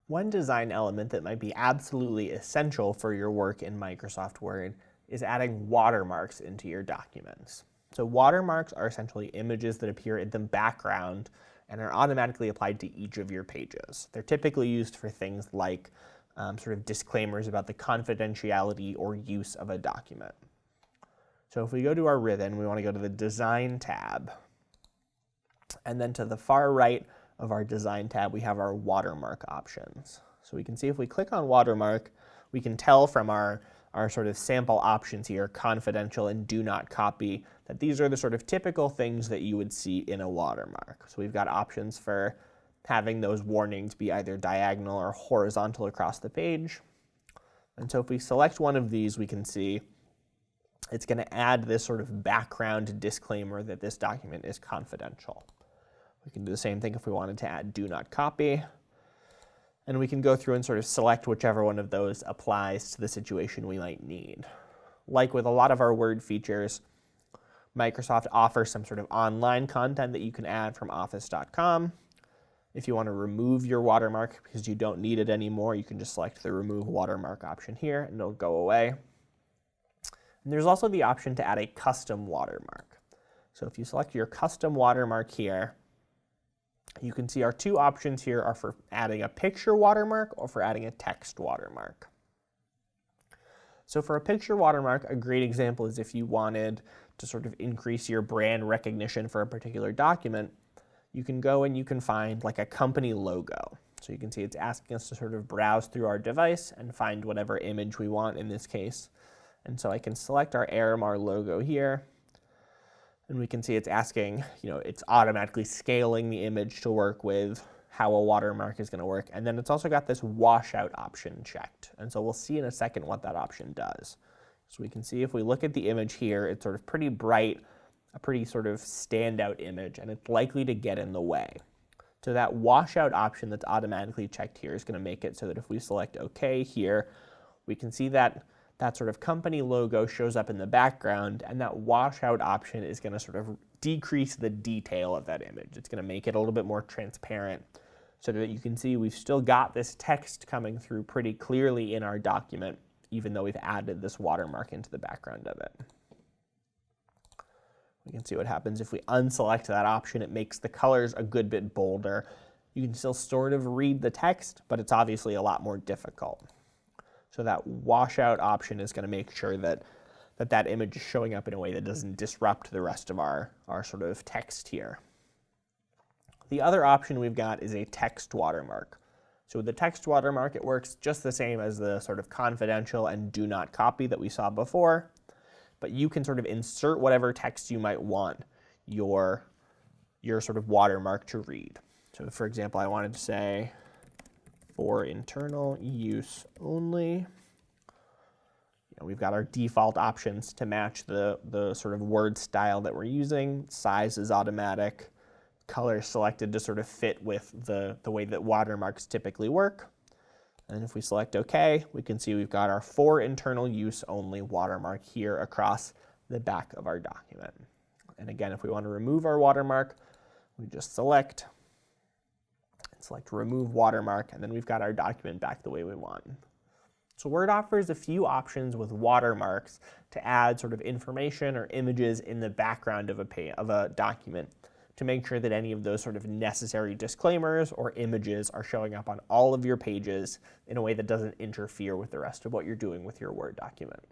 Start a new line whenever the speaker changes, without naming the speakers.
One design element that might be absolutely essential for your work in Microsoft Word is adding watermarks into your documents. So watermarks are essentially images that appear in the background and are automatically applied to each of your pages. They're typically used for things like sort of disclaimers about the confidentiality or use of a document. So if we go to our ribbon, we want to go to the Design tab. And then to the far right of our Design tab, we have our watermark options. So we can see if we click on watermark, we can tell from our sort of sample options here, confidential and do not copy, that these are the sort of typical things that you would see in a watermark. So we've got options for having those warnings be either diagonal or horizontal across the page. And so if we select one of these, we can see it's going to add this sort of background disclaimer that this document is confidential. We can do the same thing if we wanted to add do not copy. And we can go through and sort of select whichever one of those applies to the situation we might need. Like with a lot of our Word features, Microsoft offers some sort of online content that you can add from office.com. If you want to remove your watermark because you don't need it anymore, you can just select the remove watermark option here and it'll go away. And there's also the option to add a custom watermark. So if you select your custom watermark here, you can see our two options here are for adding a picture watermark or for adding a text watermark. So for a picture watermark, a great example is if you wanted to sort of increase your brand recognition for a particular document, you can go and you can find like a company logo. So you can see it's asking us to sort of browse through our device and find whatever image we want in this case. And so I can select our Aramar logo here. And we can see it's asking, it's automatically scaling the image to work with how a watermark is going to work. And then it's also got this washout option checked. And so we'll see in a second what that option does. So we can see if we look at the image here, it's sort of pretty bright, a pretty sort of standout image, and it's likely to get in the way. So that washout option that's automatically checked here is going to make it so that if we select OK here, we can see that sort of company logo shows up in the background, and that washout option is going to sort of decrease the detail of that image. It's going to make it a little bit more transparent so that you can see we've still got this text coming through pretty clearly in our document, even though we've added this watermark into the background of it. We can see what happens if we unselect that option. It makes the colors a good bit bolder. You can still sort of read the text, but it's obviously a lot more difficult. So that washout option is going to make sure that that image is showing up in a way that doesn't disrupt the rest of our sort of text here. The other option we've got is a text watermark. So with the text watermark, it works just the same as the sort of confidential and do not copy that we saw before, but you can sort of insert whatever text you might want your sort of watermark to read. So for example, I wanted to say, for internal use only. We've got our default options to match the sort of word style that we're using. Size is automatic. Color selected to sort of fit with the way that watermarks typically work. And if we select OK, we can see we've got our for internal use only watermark here across the back of our document. And again, if we want to remove our watermark, we just select remove watermark, and then we've got our document back the way we want. So Word offers a few options with watermarks to add sort of information or images in the background of a document to make sure that any of those sort of necessary disclaimers or images are showing up on all of your pages in a way that doesn't interfere with the rest of what you're doing with your Word document.